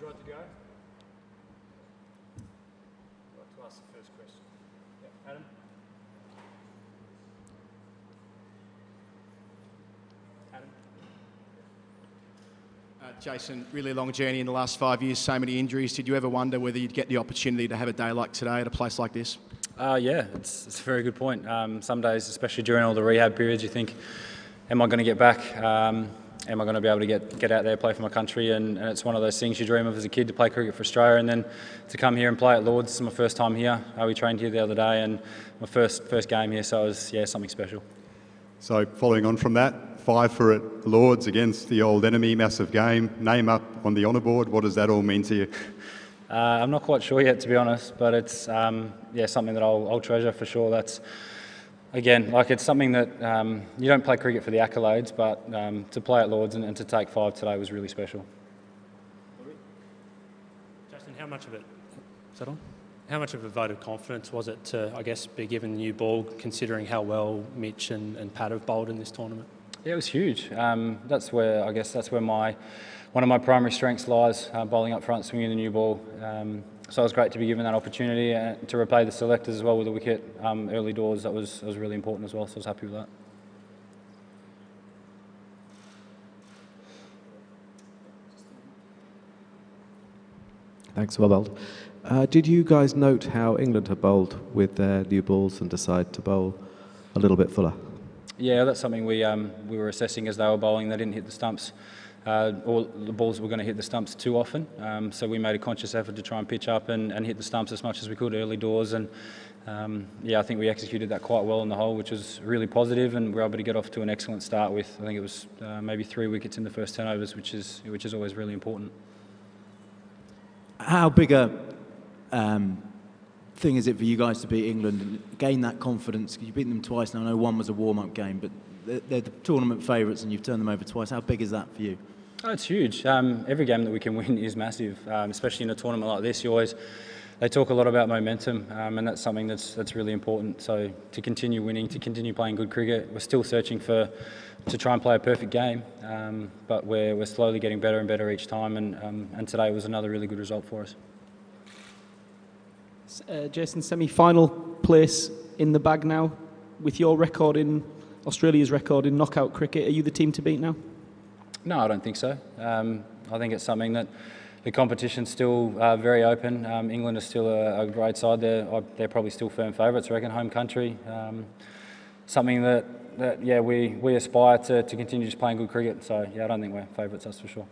right to go? I'd like to ask the first question. Yeah, Adam? Jason, really long journey in the last 5 years, so many injuries. Did you ever wonder whether you'd get the opportunity to have a day like today at a place like this? Yeah, it's a very good point. Some days, especially during all the rehab periods, you think, am I going to get back? Am I going to be able to get out there, play for my country? And it's one of those things you dream of as a kid, to play cricket for Australia, and then to come here and play at Lords. This is my first time here. We trained here the other day, and my first game here, so it was something special. So following on from that, 5 for at Lords against the old enemy, massive game, name up on the honour board. What does that all mean to you? I'm not quite sure yet, to be honest, but it's something that I'll treasure for sure. That's, again, it's something that you don't play cricket for the accolades, but to play at Lords and to take 5 today was really special. Justin, how much of it? Is that on? How much of a vote of confidence was it to, I guess, be given the new ball, considering how well Mitch and Pat have bowled in this tournament? Yeah, it was huge. That's where one of my primary strengths lies, bowling up front, swinging the new ball. So it was great to be given that opportunity to repay the selectors as well with a wicket early doors. That was really important as well, so I was happy with that. Thanks, well bowled. Did you guys note how England have bowled with their new balls and decide to bowl a little bit fuller? Yeah, that's something we were assessing as they were bowling. They didn't hit the stumps, or the balls were going to hit the stumps too often. So we made a conscious effort to try and pitch up and hit the stumps as much as we could early doors. And I think we executed that quite well in the whole, which was really positive, and we were able to get off to an excellent start with, I think it was maybe 3 wickets in the first 10 overs, which is always really important. How big a thing is it for you guys to beat England and gain that confidence? You've beaten them twice now. I know one was a warm-up game, but they're the tournament favourites and you've turned them over twice. How big is that for you? Oh, it's huge. Every game that we can win is massive, especially in a tournament like this. They talk a lot about momentum, and that's something that's really important. So to continue winning, to continue playing good cricket, we're still searching to try and play a perfect game, but we're slowly getting better and better each time, and today was another really good result for us. Jason, semi-final place in the bag now. With your record Australia's record in knockout cricket, are you the team to beat now? No, I don't think so. I think it's something that the competition's still very open. England is still a great side. They're probably still firm favourites, I reckon, home country. Something that we aspire to continue just playing good cricket. So, I don't think we're favourites, that's for sure.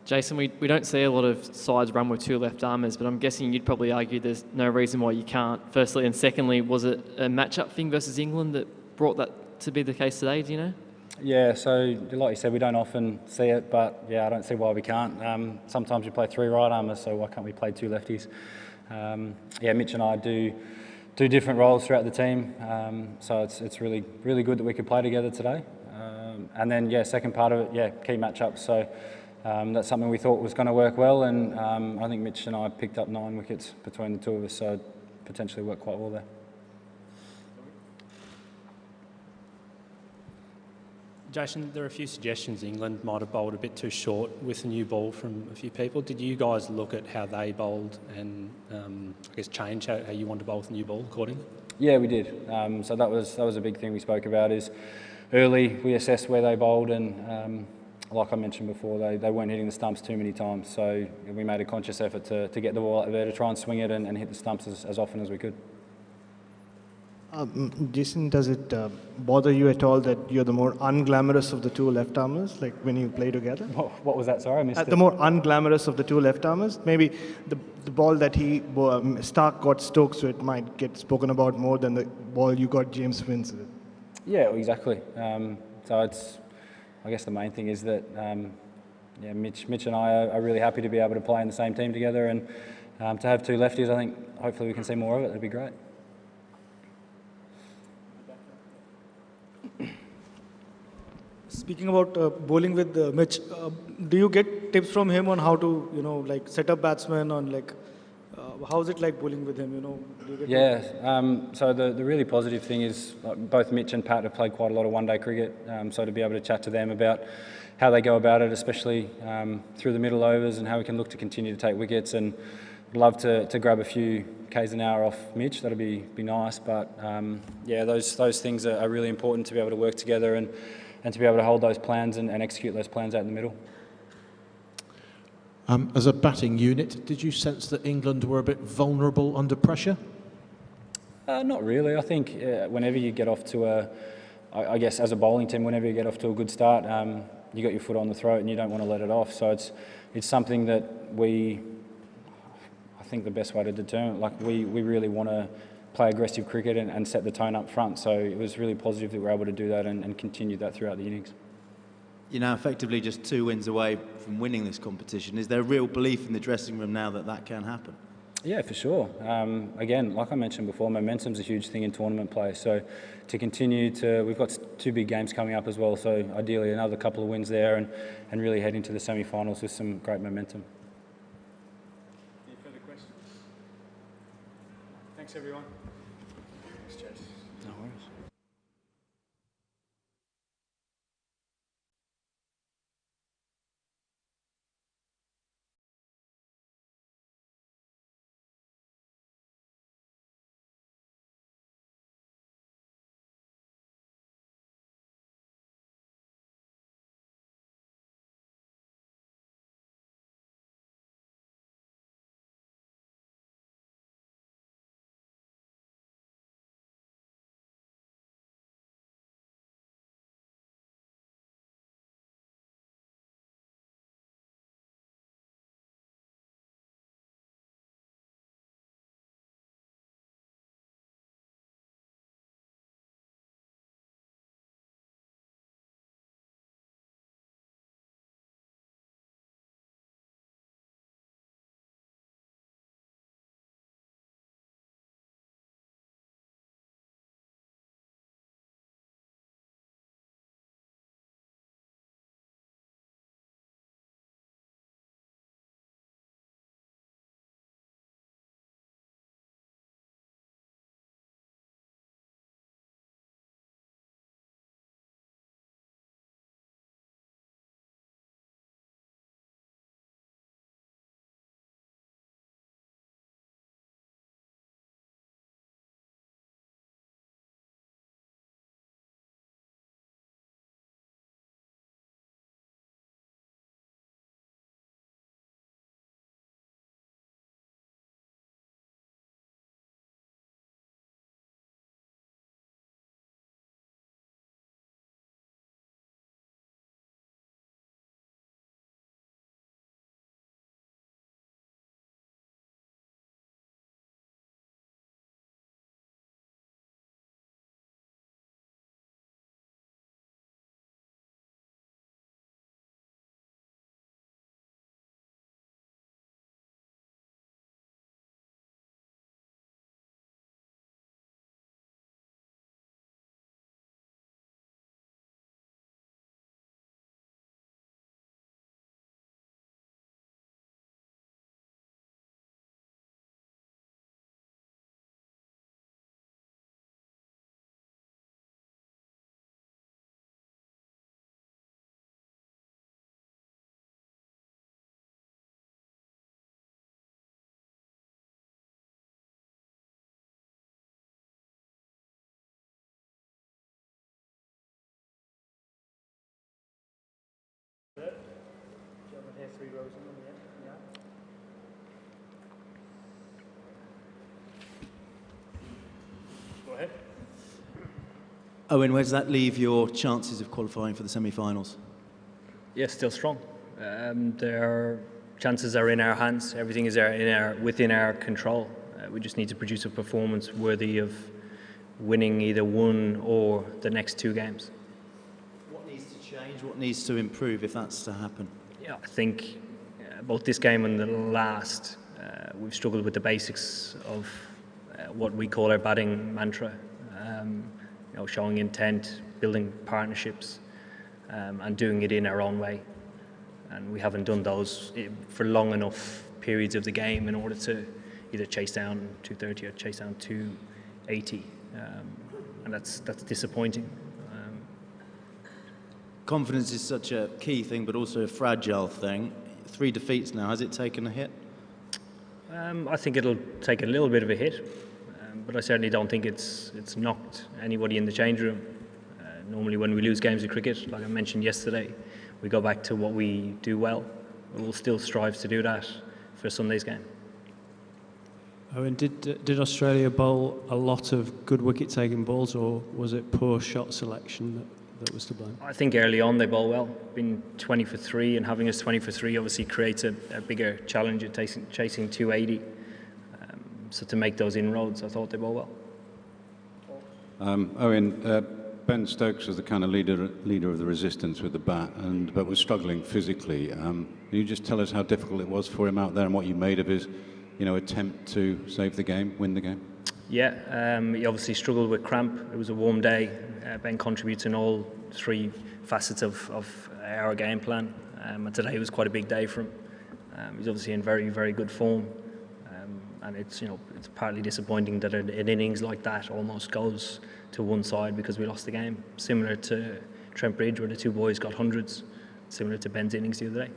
Jason, we don't see a lot of sides run with 2 left-armers, but I'm guessing you'd probably argue there's no reason why you can't, firstly. And secondly, was it a match-up thing versus England that brought that to be the case today, do you know? Yeah, so like you said, we don't often see it, but I don't see why we can't. Sometimes we play 3 right-armers, so why can't we play 2 lefties? Mitch and I do different roles throughout the team, so it's really, really good that we could play together today. And then, second part of it, key match-ups. So that's something we thought was going to work well, and I think Mitch and I picked up 9 wickets between the 2 of us, so it potentially worked quite well there. Jason, there are a few suggestions England might have bowled a bit too short with the new ball from a few people. Did you guys look at how they bowled and change how you want to bowl with the new ball accordingly? Yeah, we did. So that was a big thing we spoke about, is early we assessed where they bowled, and like I mentioned before, they weren't hitting the stumps too many times. So we made a conscious effort to get the ball out there, to try and swing it and hit the stumps as often as we could. Jason, does it bother you at all that you're the more unglamorous of the 2 left-armers, like when you play together? What was that? Sorry, I missed it. The more unglamorous of the 2 left-armers. Maybe the ball that Stark got Stokes with might get spoken about more than the ball you got James Vince with. Yeah, exactly. So I guess the main thing is that Mitch and I are really happy to be able to play in the same team together, and to have 2 lefties, I think hopefully we can see more of it. That'd be great. Speaking about bowling with Mitch, do you get tips from him on how to, set up batsmen on How's it like bowling with him? Do you get Yeah, so the really positive thing is both Mitch and Pat have played quite a lot of one-day cricket, so to be able to chat to them about how they go about it, especially through the middle overs, and how we can look to continue to take wickets, and I'd love to grab a few Ks an hour off Mitch. That'd be nice, but yeah, those things are really important to be able to work together and to be able to hold those plans and execute those plans out in the middle. As a batting unit, did you sense that England were a bit vulnerable under pressure? Not really. I think whenever you get off to I guess as a bowling team, whenever you get off to a good start, you got your foot on the throat and you don't want to let it off. So it's something that I think the best way to determine, we really want to play aggressive cricket and set the tone up front. So it was really positive that we were able to do that and continue that throughout the innings. You're now effectively just 2 wins away from winning this competition. Is there a real belief in the dressing room now that can happen? Yeah, for sure. Again, like I mentioned before, momentum's a huge thing in tournament play. So to continue we've got 2 big games coming up as well. So ideally another couple of wins there and really head into the semi-finals with some great momentum. Any further questions? Thanks, everyone. Thanks, Chase. No worries. Go ahead. Owen, where does that leave your chances of qualifying for the semi-finals? Yeah, still strong. Their chances are in our hands. Everything is within our control. We just need to produce a performance worthy of winning either one or the next 2 games. What needs to change? What needs to improve if that's to happen? Yeah, I think both this game and the last, we've struggled with the basics of what we call our batting mantra. Showing intent, building partnerships, and doing it in our own way. And we haven't done those for long enough periods of the game in order to either chase down 230 or chase down 280, and that's disappointing. Confidence is such a key thing, but also a fragile thing. 3 defeats now. Has it taken a hit? I think it'll take a little bit of a hit, but I certainly don't think it's knocked anybody in the change room. Normally when we lose games of cricket, like I mentioned yesterday, we go back to what we do well. We'll still strive to do that for Sunday's game. Owen, did Australia bowl a lot of good wicket-taking balls, or was it poor shot selection that was to blame? I think early on they bowl well. Being 20 for 3 and having us 20 for 3 obviously creates a bigger challenge at chasing 280. So to make those inroads, I thought they bowl well. Owen, Ben Stokes was the kind of leader of the resistance with the bat, but was struggling physically. Can you just tell us how difficult it was for him out there and what you made of his, attempt to save the game, win the game? Yeah, he obviously struggled with cramp. It was a warm day. Ben contributes in all 3 facets of our game plan. And today was quite a big day for him. He's obviously in very, very good form. And it's partly disappointing that an innings like that almost goes to one side because we lost the game. Similar to Trent Bridge, where the 2 boys got hundreds. Similar to Ben's innings the other day.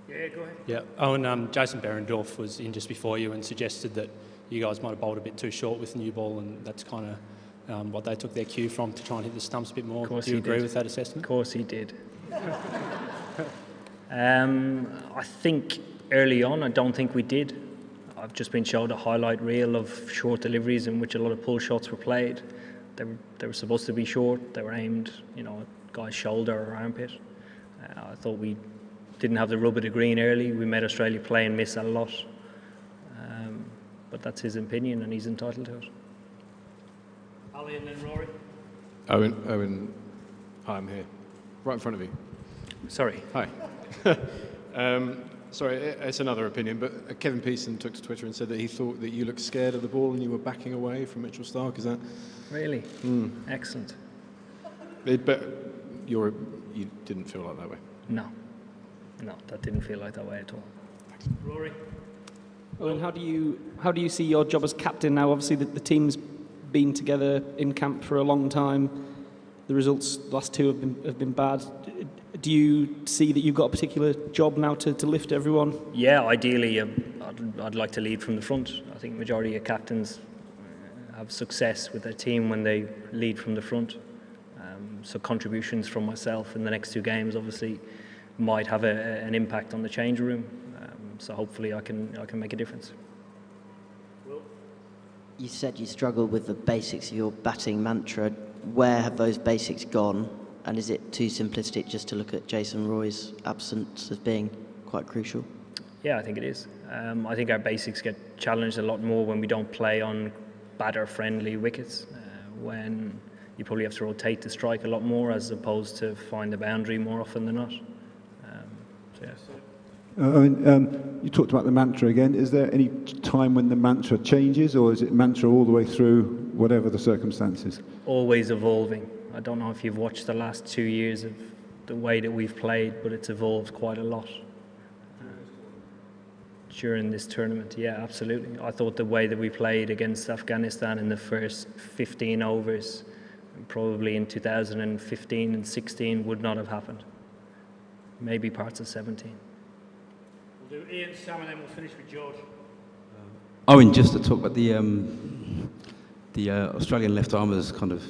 Yeah, go ahead. Yeah, Owen, Jason Behrendorff was in just before you and suggested that you guys might have bowled a bit too short with the new ball, and that's kind of what they took their cue from to try and hit the stumps a bit more. Do you agree with that assessment? Of course he did. I think early on, I don't think we did. I've just been showed a highlight reel of short deliveries in which a lot of pull shots were played. They were supposed to be short. They were aimed, at guy's shoulder or armpit. I thought we didn't have the rub of the green early. We made Australia play and miss a lot. But that's his opinion and he's entitled to it. Ali and then Rory. Owen, hi, I'm here, right in front of you. Sorry. Hi. Sorry, it's another opinion, but Kevin Pearson took to Twitter and said that he thought that you looked scared of the ball and you were backing away from Mitchell Starc. Is that? Really? Excellent. But you didn't feel like that way? No, that didn't feel like that way at all. Rory. Owen, how do you see your job as captain now? Obviously, the team's been together in camp for a long time. The results, the last 2 have been bad. Do you see that you've got a particular job now to lift everyone? Yeah, ideally, I'd like to lead from the front. I think majority of captains have success with their team when they lead from the front. So contributions from myself in the next 2 games, obviously, might have an impact on the change room. So hopefully I can make a difference. You said you struggled with the basics of your batting mantra. Where have those basics gone? And is it too simplistic just to look at Jason Roy's absence as being quite crucial? Yeah, I think it is. I think our basics get challenged a lot more when we don't play on batter-friendly wickets, when you probably have to rotate the strike a lot more as opposed to find the boundary more often than not. So yeah. You talked about the mantra again. Is there any time when the mantra changes, or is it mantra all the way through, whatever the circumstances? Always evolving. I don't know if you've watched the last 2 years of the way that we've played, but it's evolved quite a lot during this tournament. Yeah, absolutely. I thought the way that we played against Afghanistan in the first 15 overs, probably in 2015 and 16, would not have happened. Maybe parts of 17. We'll do Ian, Sam, and then we'll finish with George. Owen, just to talk about the Australian left-armers kind of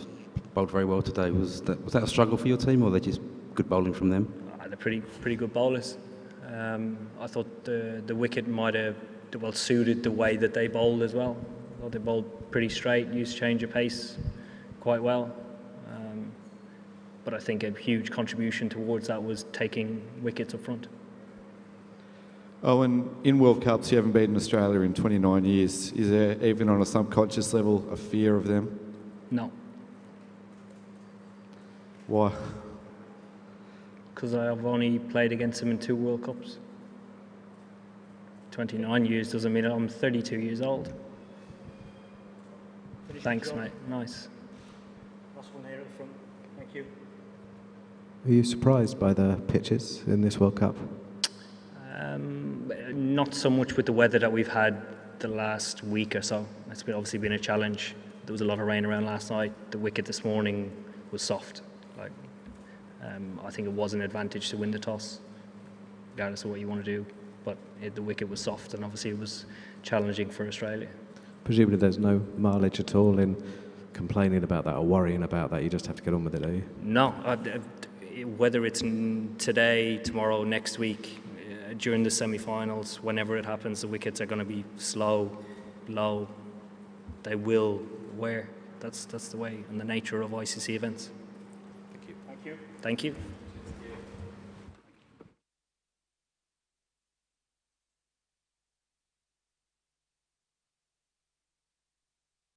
bowled very well today. Was that a struggle for your team, or were they just good bowling from them? They're pretty good bowlers. I thought the wicket might have well suited the way that they bowled as well. I thought they bowled pretty straight, used change of pace quite well. But I think a huge contribution towards that was taking wickets up front. Oh, and in World Cups, you haven't beaten Australia in 29 years. Is there, even on a subconscious level, a fear of them? No. Why? Because I've only played against them in 2 World Cups. 29 years doesn't mean I'm 32 years old. Thanks, mate. Nice. Last one here at the front. Thank you. Are you surprised by the pitches in this World Cup? not so much with the weather that we've had the last week or so. It's obviously been a challenge. There was a lot of rain around last night. The wicket this morning was soft. I think it was an advantage to win the toss, regardless of what you want to do. But the wicket was soft, and obviously it was challenging for Australia. Presumably there's no mileage at all in complaining about that or worrying about that. You just have to get on with it, do you? No, whether it's today, tomorrow, next week, during the semi-finals, whenever it happens, the wickets are going to be slow, low. They will wear. That's the way and the nature of ICC events. Thank you. Thank you.